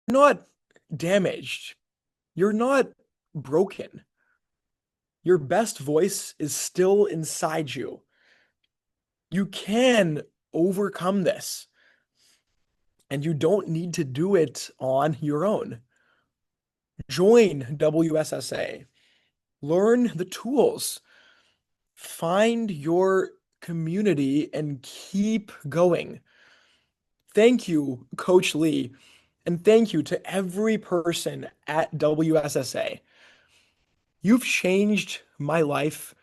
not damaged. You're not broken. Your best voice is still inside you. You can overcome this, and you don't need to do it on your own. Join WSSA, learn the tools, find your community, and keep going. Thank you, Coach Lee, and thank you to every person at WSSA. You've changed my life,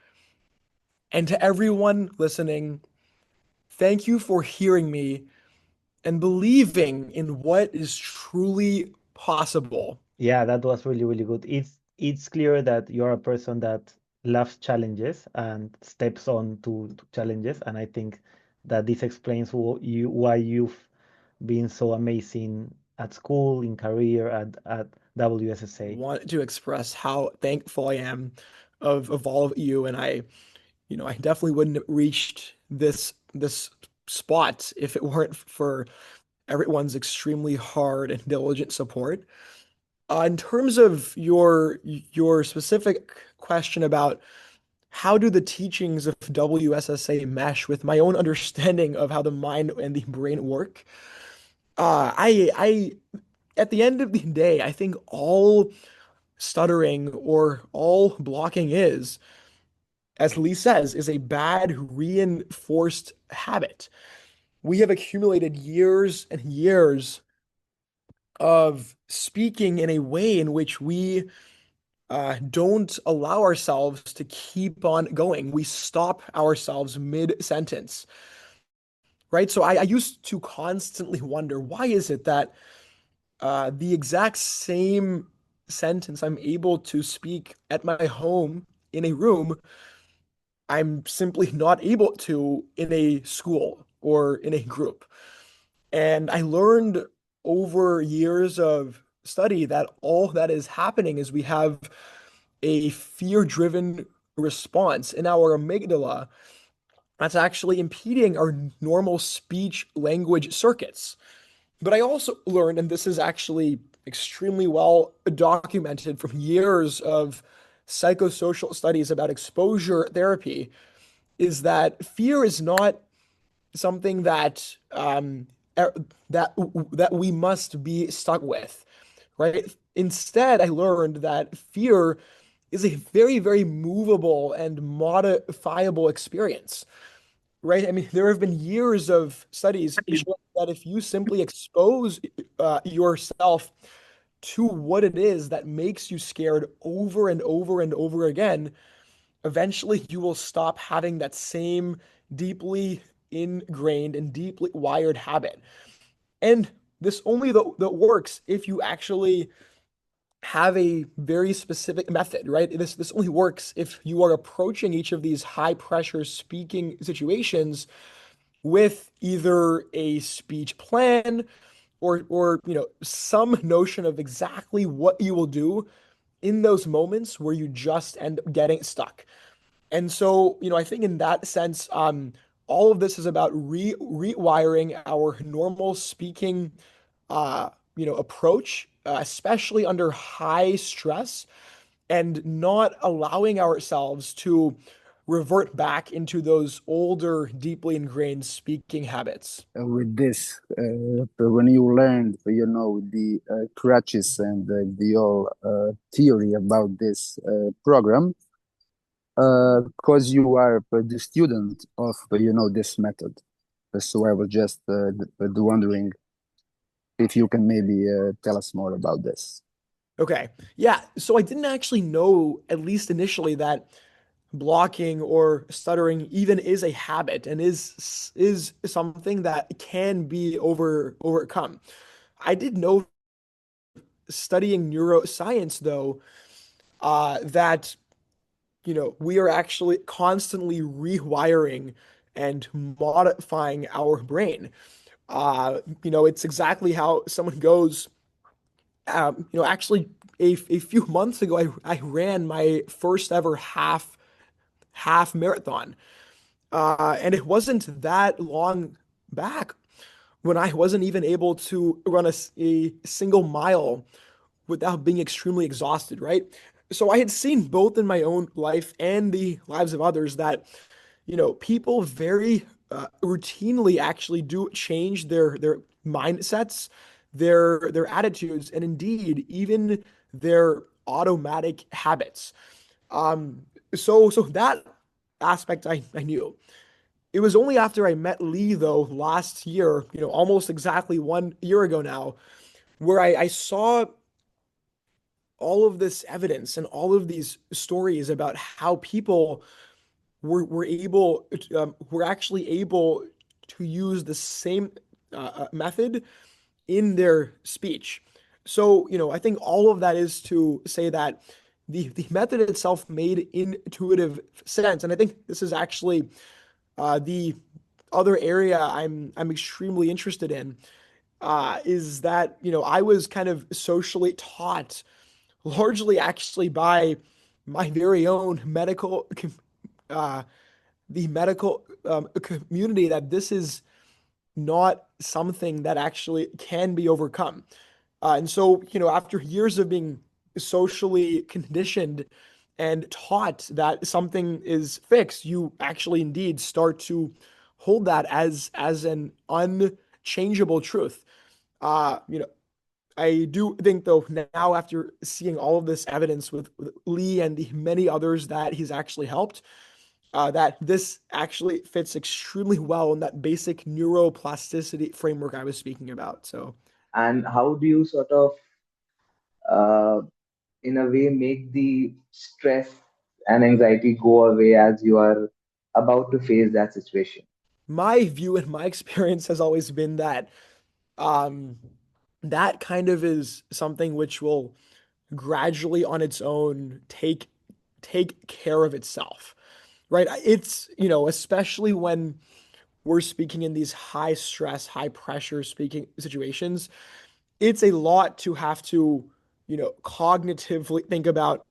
and to everyone listening, thank you for hearing me and believing in what is truly possible. Yeah, that was really, really good. It's clear that you're a person that loves challenges and steps on to challenges, and I think that this explains why you've been so amazing at school, in career, at WSSA. Want to express how thankful I am of all of you, and I definitely wouldn't have reached this spot if it weren't for everyone's extremely hard and diligent support. In terms of your specific question about how do the teachings of WSSA mesh with my own understanding of how the mind and the brain work, I at the end of the day, I think all stuttering or all blocking is, as Lee says, is a bad reinforced habit. We have accumulated years and years of speaking in a way in which we don't allow ourselves to keep on going. We stop ourselves mid-sentence, right? So I used to constantly wonder, why is it that the exact same sentence I'm able to speak at my home in a room, I'm simply not able to in a school or in a group. And I learned over years of study that all that is happening is we have a fear-driven response in our amygdala that's actually impeding our normal speech language circuits. But I also learned, and this is actually extremely well documented from years of psychosocial studies about exposure therapy, is that fear is not something er, that we must be stuck with, right? Instead, I learned that fear is a very, very movable and modifiable experience, right? I mean, there have been years of studies showing that if you simply expose yourself to what it is that makes you scared over and over and over again, eventually you will stop having that same deeply ingrained and deeply wired habit. And this only that works if you actually have a very specific method, right? This only works if you are approaching each of these high pressure speaking situations with either a speech plan or some notion of exactly what you will do in those moments where you just end up getting stuck. And so, I think in that sense, all of this is about rewiring our normal speaking, approach, especially under high stress, and not allowing ourselves to revert back into those older, deeply ingrained speaking habits. With this, when you learned, the crutches and the whole theory about this program, because you are the student of, this method. So I was just wondering if you can maybe tell us more about this. Okay. Yeah. So I didn't actually know, at least initially, that blocking or stuttering even is a habit and is something that can be overcome. I did know studying neuroscience though, that we are actually constantly rewiring and modifying our brain. It's exactly how someone goes. Actually, a few months ago, I ran my first ever half marathon, and it wasn't that long back when I wasn't even able to run a single mile without being extremely exhausted, right? So I had seen both in my own life and the lives of others that, people very routinely actually do change their mindsets, their attitudes, and indeed even their automatic habits. Um, so that aspect I knew. It was only after I met Lee though last year, almost exactly 1 year ago now, where I saw all of this evidence and all of these stories about how people were actually able to use the same method in their speech. So, I think all of that is to say that the method itself made intuitive sense. And I think this is actually the other area I'm extremely interested in, is that, I was kind of socially taught largely actually by my very own uh, the medical community, that this is not something that actually can be overcome. And so, after years of being socially conditioned and taught that something is fixed, you actually indeed start to hold that as an unchangeable truth. Uh, you know, I do think though now after seeing all of this evidence with Lee and the many others that he's actually helped, that this actually fits extremely well in that basic neuroplasticity framework I was speaking about. So And how do you sort of, uh, in a way, make the stress and anxiety go away as you are about to face that situation? my view and my experience has always been that um, that kind of is something which will gradually on its own take care of itself, right? It's, especially when we're speaking in these high stress, high pressure speaking situations, it's a lot to have to, cognitively think about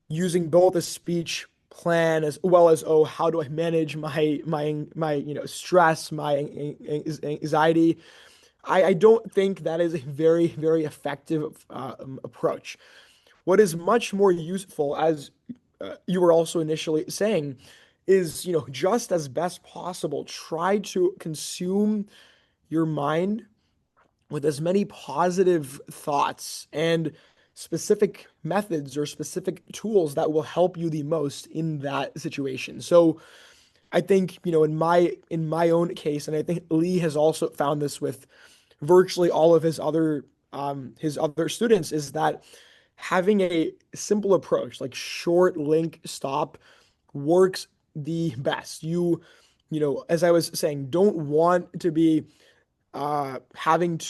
using both a speech plan as well as, oh, how do I manage my stress, my anxiety. I don't think that is a very, very effective approach. What is much more useful, as you were also initially saying, is, just as best possible, try to consume your mind with as many positive thoughts and specific methods or specific tools that will help you the most in that situation. So I think, in my own case, and I think Lee has also found this with virtually all of his other students, is that having a simple approach like short link stop works the best. As I was saying, don't want to be having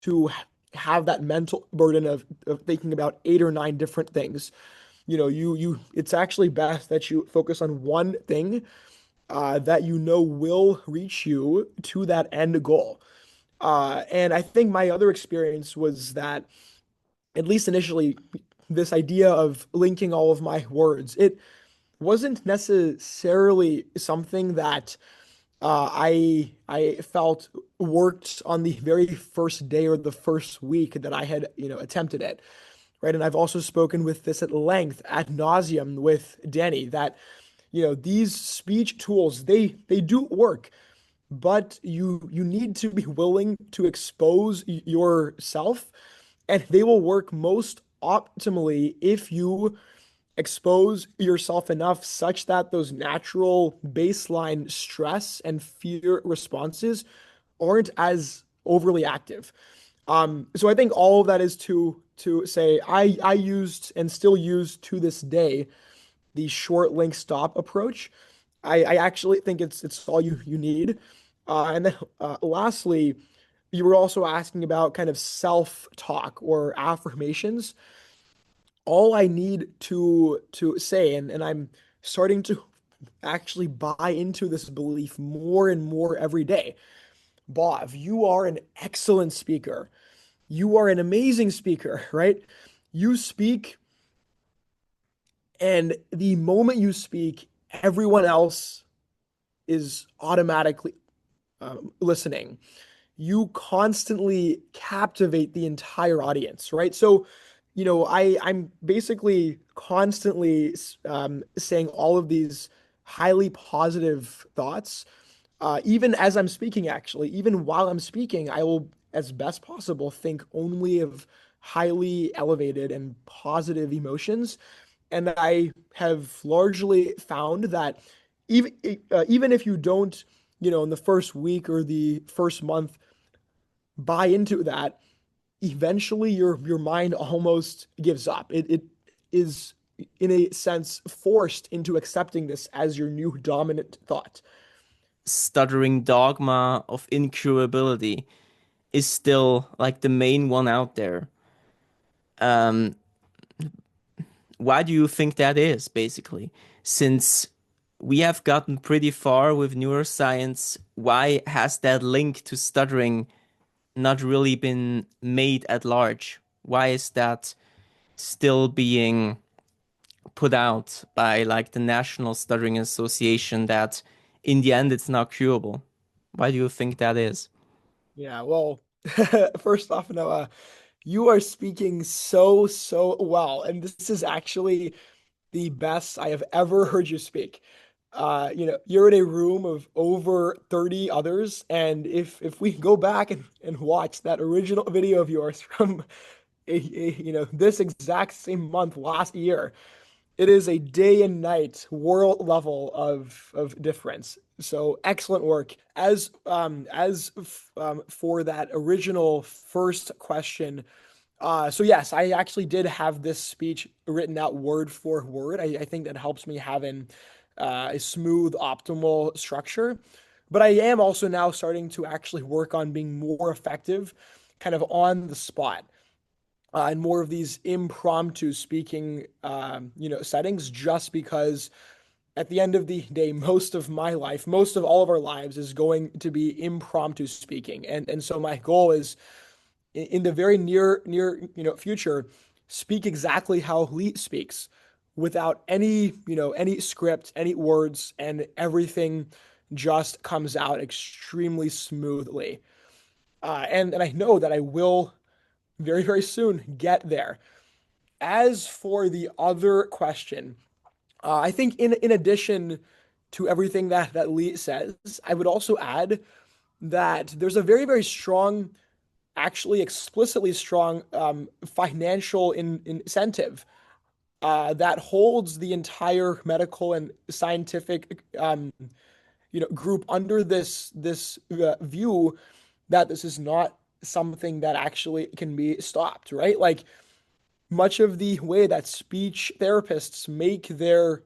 to have that mental burden of thinking about 8 or 9 different things. It's actually best that you focus on one thing that will reach you to that end goal. And I think my other experience was that, at least initially, this idea of linking all of my words, it wasn't necessarily something that I felt worked on the very first day or the first week that I had, attempted it, right? And I've also spoken with this at length, ad nauseum, with Danny, that, these speech tools, they do work, but you need to be willing to expose yourself, and they will work most optimally if you expose yourself enough such that those natural baseline stress and fear responses aren't as overly active. So I think all of that is to say I used and still use to this day the short link stop approach. I actually think it's all you need. And then lastly, you were also asking about kind of self-talk or affirmations. All I need to say, and I'm starting to actually buy into this belief more and more every day. Bhav, you are an excellent speaker. You are an amazing speaker, right? You speak, and the moment you speak, everyone else is automatically listening. you constantly captivate the entire audience, right? So, I'm basically constantly saying all of these highly positive thoughts, even as I'm speaking, actually, even while I'm speaking, I will, as best possible, think only of highly elevated and positive emotions. And I have largely found that even if you don't, in the first week or the first month buy into that, eventually your mind almost gives up. It is in a sense forced into accepting this as your new dominant thought. Stuttering dogma of incurability is still like the main one out there. Um, why do you think that is, basically? Since we have gotten pretty far with neuroscience, why has that link to stuttering not really been made at large? Why is that still being put out by like the National Stuttering Association that in the end it's not curable? Why do you think that is? Yeah, well, first off, Noah, you are speaking so well, and this is actually the best I have ever heard you speak. You're in a room of over 30 others, and if we go back and watch that original video of yours from this exact same month last year, it is a day and night world level of difference. So excellent work. For that original first question, so yes, I actually did have this speech written out word for word. I think that helps me having a smooth, optimal structure. But I am also now starting to actually work on being more effective, kind of on the spot, and more of these impromptu speaking, settings, just because at the end of the day, most of my life, most of all of our lives is going to be impromptu speaking. And so my goal is in the very near future, speak exactly how Lee speaks without any script, any words, and everything just comes out extremely smoothly. And I know that I will very soon get there. As for the other question, I think in addition to everything that Lee says, I would also add that there's a very strong, actually explicitly strong financial incentive that holds the entire medical and scientific group under this view that this is not something that actually can be stopped, right? Like much of the way that speech therapists make their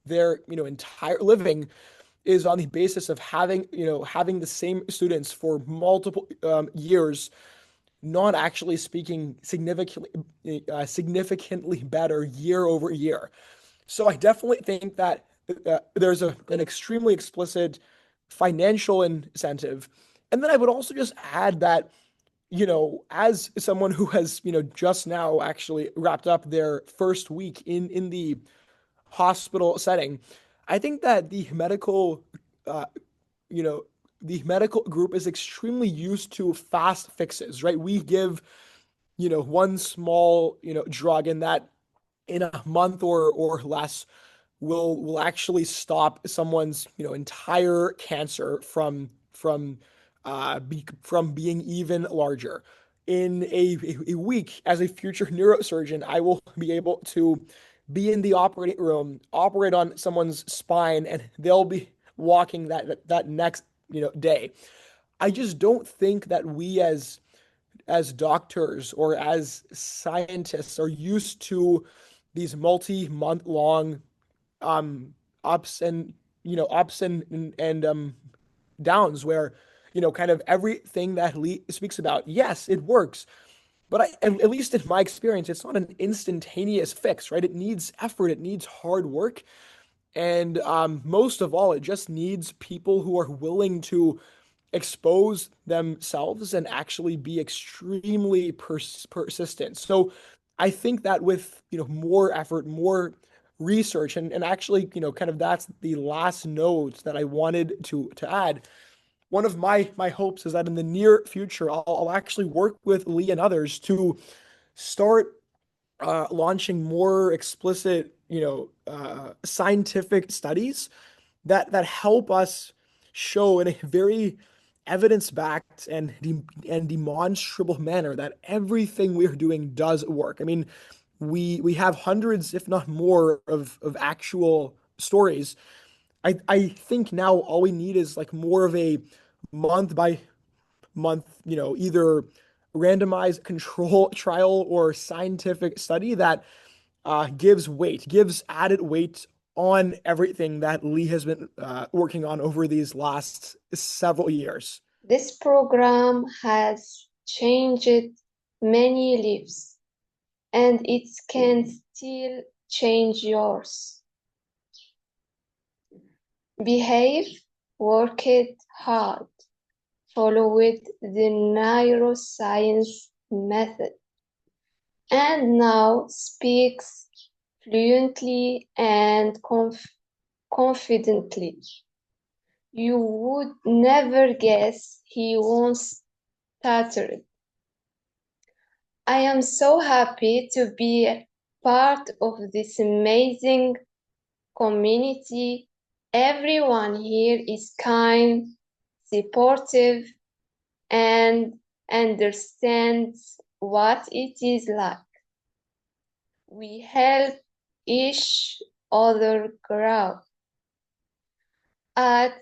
entire living is on the basis of having the same students for multiple years not actually speaking significantly better year over year. So I definitely think that there's an extremely explicit financial incentive. And then I would also just add that, as someone who has, just now actually wrapped up their first week in the hospital setting, I think that uh, you know, the medical group is extremely used to fast fixes, right? We give, one small, drug and that in a month or less will actually stop someone's, entire cancer from being even larger. In a week, as a future neurosurgeon, I will be able to be in the operating room, operate on someone's spine, and they'll be walking that next, day. I just don't think that we as doctors or as scientists are used to these multi-month long um ups and ups and downs where kind of everything that Lee speaks about, yes, it works, but at least in my experience, it's not an instantaneous fix, right? It needs effort, it needs hard work, and most of all, it just needs people who are willing to expose themselves and actually be extremely persistent. So I think that with more effort, more research, and actually kind of that's the last note that I wanted to add. one of my hopes is that in the near future, I'll actually work with Lee and others to start launching more explicit, scientific studies that help us show in a very evidence-backed and demonstrable manner that everything we're doing does work. I mean, we have hundreds, if not more, of actual stories. I think now all we need is like more of a month by month, either randomized control trial or scientific study that gives added weight on everything that Lee has been working on over these last several years. This program has changed many lives, and it can still change yours. Behave, work it hard, followed the neuroscience method, and now speaks fluently and confidently. You would never guess he once stuttered. I am so happy to be part of this amazing community. Everyone here is kind, supportive, and understands what it is like. We help each other grow. At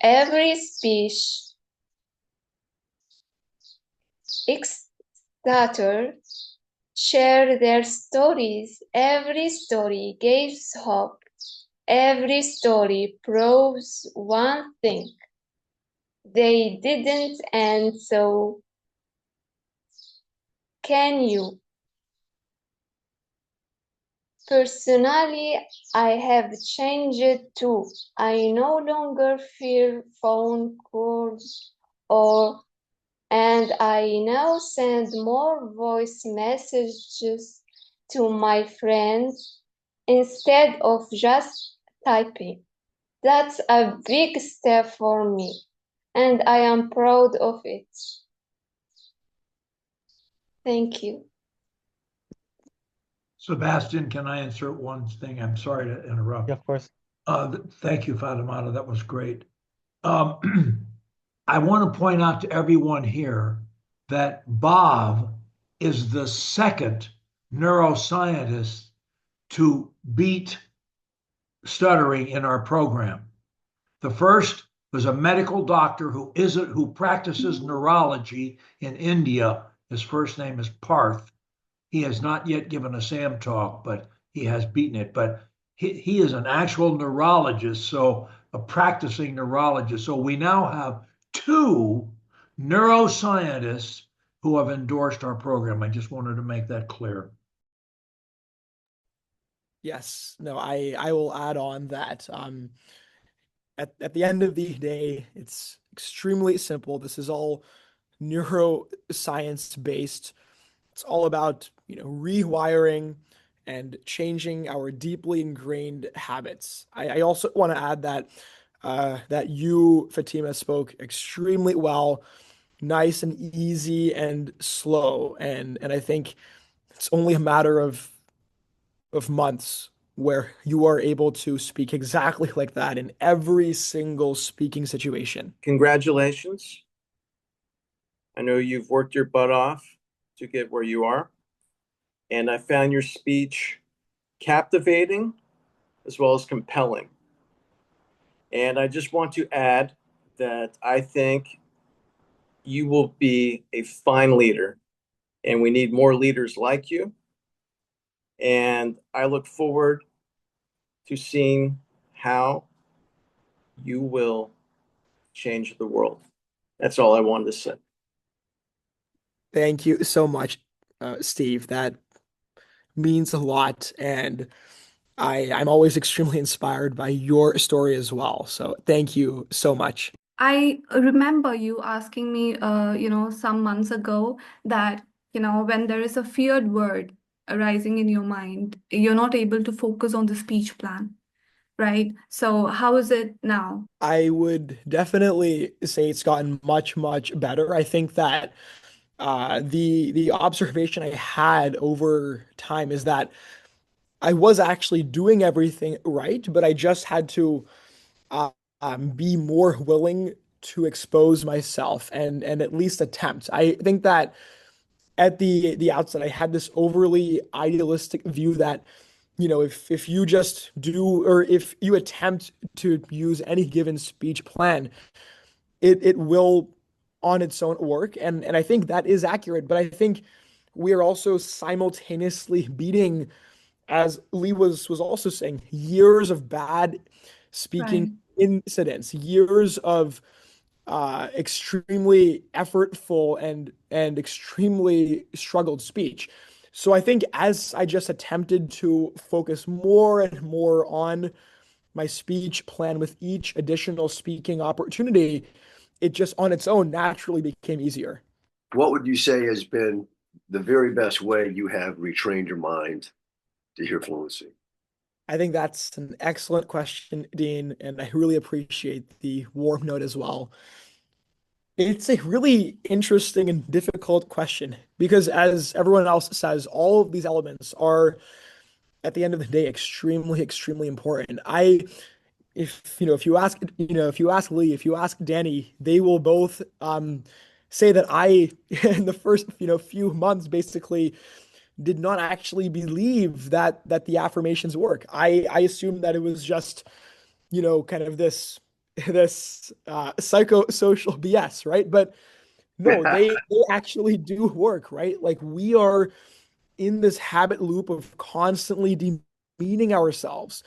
every speech, Stutter share their stories. Every story gives hope. Every story proves one thing. They didn't, and so can you. Personally, I have changed too. I no longer fear phone calls and I now send more voice messages to my friends instead of just typing. That's a big step for me, and I am proud of it. Thank you. Sebastian, can I insert one thing? I'm sorry to interrupt. Yeah, of course. Thank you, Fatimata. That was great. I want to point out to everyone here that Bhav is the second neuroscientist to beat stuttering in our program. The first was a medical doctor who practices neurology in India. His first name is Parth. He has not yet given a SAM talk, but he has beaten it. But he is an actual neurologist, so a practicing neurologist. So we now have two neuroscientists who have endorsed our program. I just wanted to make that clear. Yes, no, I will add on that. At the end of the day, it's extremely simple. This is all neuroscience based. It's all about, rewiring and changing our deeply ingrained habits. I also want to add that that you, Fatima, spoke extremely well, nice and easy and slow, and I think it's only a matter of months where you are able to speak exactly like that in every single speaking situation. Congratulations. I know you've worked your butt off to get where you are. And I found your speech captivating as well as compelling. And I just want to add that I think you will be a fine leader, and we need more leaders like you. And I look forward to seeing how you will change the world. That's all I wanted to say. Thank you so much, Steve. That means a lot, and I'm always extremely inspired by your story as well. So thank you so much. I remember you asking me, some months ago that, when there is a feared word arising in your mind, you're not able to focus on the speech plan. right? So how is it now? I would definitely say it's gotten much, much better. I think that the observation I had over time is that I was actually doing everything right, but I just had to uh, be more willing to expose myself and at least attempt. I think that at the outset, I had this overly idealistic view that, if you just do or if you attempt to use any given speech plan, it will on its own work. And I think that is accurate, but I think we are also simultaneously beating, as Lee was also saying, years of bad speaking Right. incidents, years of extremely effortful and extremely struggled speech. So I think as I just attempted to focus more and more on my speech plan with each additional speaking opportunity, it just on its own naturally became easier. What would you say has been the very best way you have retrained your mind to hear fluency? I think that's an excellent question, Dean, and I really appreciate the warm note as well. It's a really interesting and difficult question because, as everyone else says, all of these elements are, at the end of the day, extremely, extremely important. If you ask Lee, if you ask Danny, they will both say that I, in the first, few months, basically did not actually believe that the affirmations work. I assumed that it was just, kind of this psychosocial BS, right? But no, they actually do work, right? Like we are in this habit loop of constantly demeaning ourselves,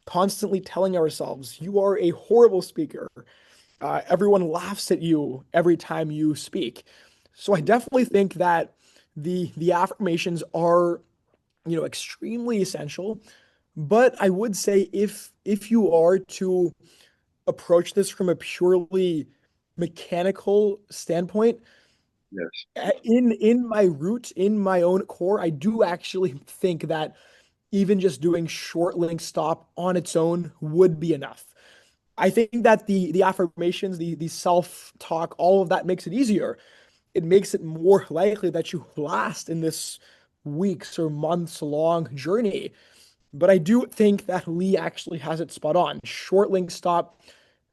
constantly telling ourselves, you are a horrible speaker. Everyone laughs at you every time you speak. So I definitely think that the affirmations are, extremely essential. But I would say if you are to approach this from a purely mechanical standpoint, Yes. in my root, in my own core, I do actually think that even just doing short link stop on its own would be enough. I think that the affirmations, the self-talk, all of that makes it easier. It makes it more likely that you last in this weeks or months long journey. But I do think that Lee actually has it spot on. Short link stop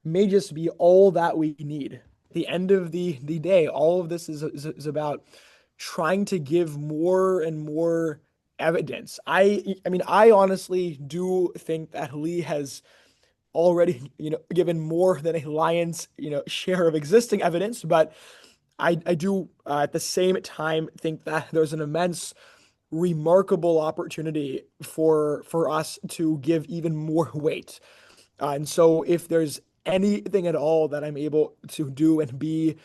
may just be all that we need. At the end of the day, all of this is about trying to give more and more evidence. I mean, I honestly do think that Lee has already, given more than a lion's, share of existing evidence, but I do at the same time think that there's an immense remarkable opportunity for us to give even more weight. And so if there's anything at all that I'm able to do and be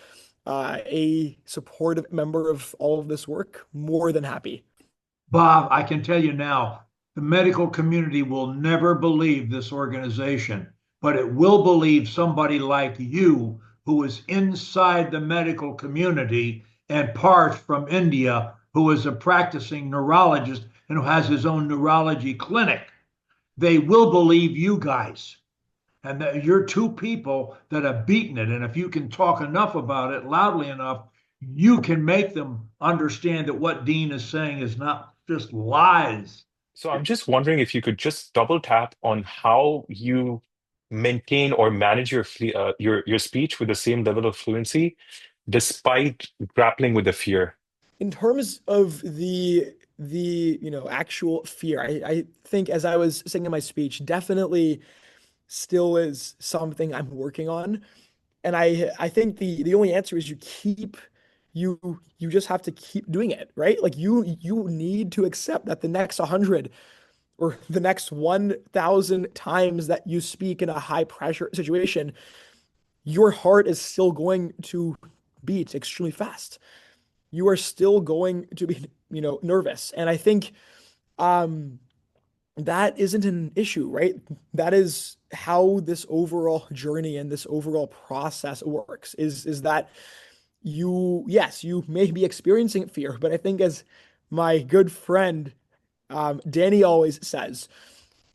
a supportive member of all of this work, more than happy. Bob, I can tell you now, the medical community will never believe this organization, but it will believe somebody like you who is inside the medical community and part from India, who is a practicing neurologist and who has his own neurology clinic. They will believe you guys. And that you're two people that have beaten it. And if you can talk enough about it loudly enough, you can make them understand that what Dean is saying is not just lies. So I'm just wondering if you could just double tap on how you maintain or manage your speech with the same level of fluency despite grappling with the fear. In terms of the actual fear, I think as I was saying in my speech, definitely still is something I'm working on. And I think the only answer is you just have to keep doing it, right? Like you need to accept that the next 100 or the next 1,000 times that you speak in a high pressure situation, your heart is still going to beat extremely fast. You are still going to be, nervous. And I think um that isn't an issue, right? That is how this overall journey and this overall process works is that yes, you may be experiencing fear, but I think as my good friend Danny always says,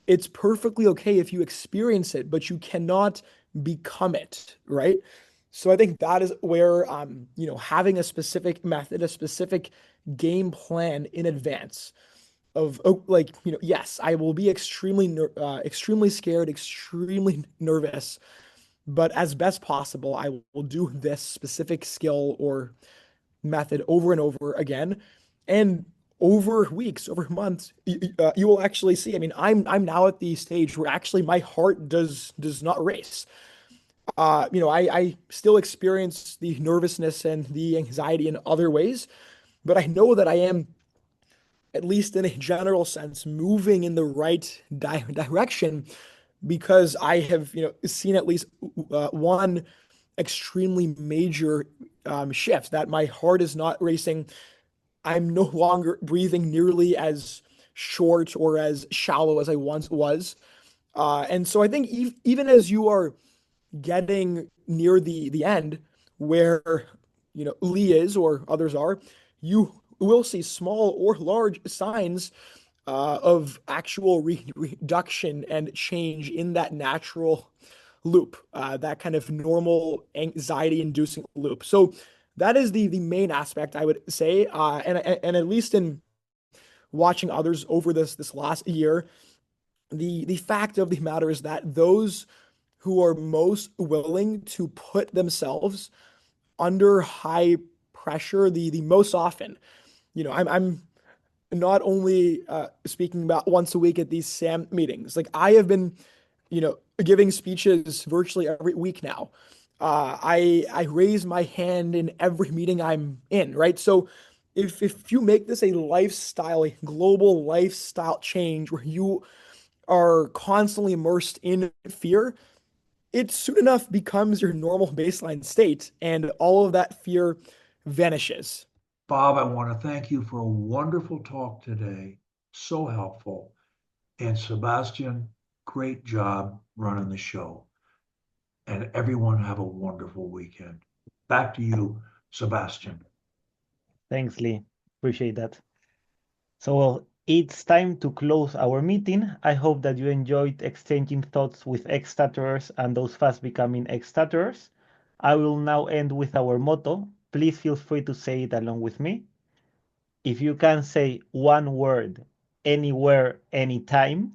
it's perfectly okay if you experience it, but you cannot become it, right? So I think that is where having a specific method, a specific game plan in advance of yes, I will be extremely scared, extremely nervous, but as best possible, I will do this specific skill or method over and over again. And over weeks, over months, you will actually see. I mean, I'm now at the stage where actually my heart does not race. I still experience the nervousness and the anxiety in other ways, but I know that I am, at least in a general sense, moving in the right direction because I have, seen at least one extremely major shift that my heart is not racing. I'm no longer breathing nearly as short or as shallow as I once was. And so I think even as you are getting near the end, where Lee is or others are, you will see small or large signs of actual reduction and change in that natural loop, that kind of normal anxiety-inducing loop. So that is the main aspect I would say, and at least in watching others over this last year, the fact of the matter is that those who are most willing to put themselves under high pressure the most often, I'm not only speaking about once a week at these SAM meetings. Like I have been, giving speeches virtually every week now. I raise my hand in every meeting I'm in, right? So if you make this a lifestyle, a global lifestyle change where you are constantly immersed in fear, it soon enough becomes your normal baseline state, and all of that fear vanishes. Bob, I want to thank you for a wonderful talk today. So helpful. And Sebastian, great job running the show. And everyone have a wonderful weekend. Back to you, Sebastian. Thanks, Lee. Appreciate that. So it's time to close our meeting. I hope that you enjoyed exchanging thoughts with ex-stutterers and those fast becoming ex-stutterers. I will now end with our motto. Please feel free to say it along with me. If you can say one word anywhere, anytime,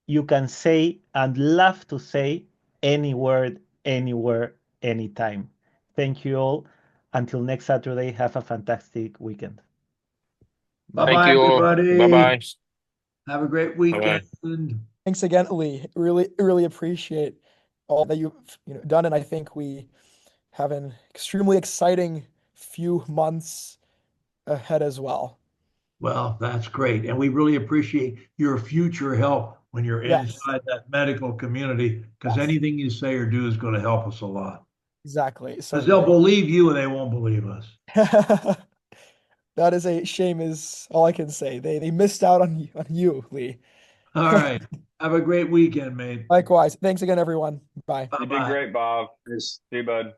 you can say and love to say any word, anywhere, anytime. Thank you all. Until next Saturday, have a fantastic weekend. Thank Bye-bye, you all. Bye everybody. bye. Have a great Bye bye. weekend. Thanks again, Lee. Really, really appreciate all that you've done, and I think we have an extremely exciting few months ahead as well. Well, that's great. And we really appreciate your future help when you're Yes, inside that medical community, because yes, anything you say or do is going to help us a lot. exactly. Because they'll Certainly. believe you and they won't believe us. That is a shame, is all I can say. They missed out on you, Lee. All right. Have a great weekend, mate. Likewise. Thanks again, everyone. Bye. You did Bye-bye. great, Bob. Yes. See you, bud.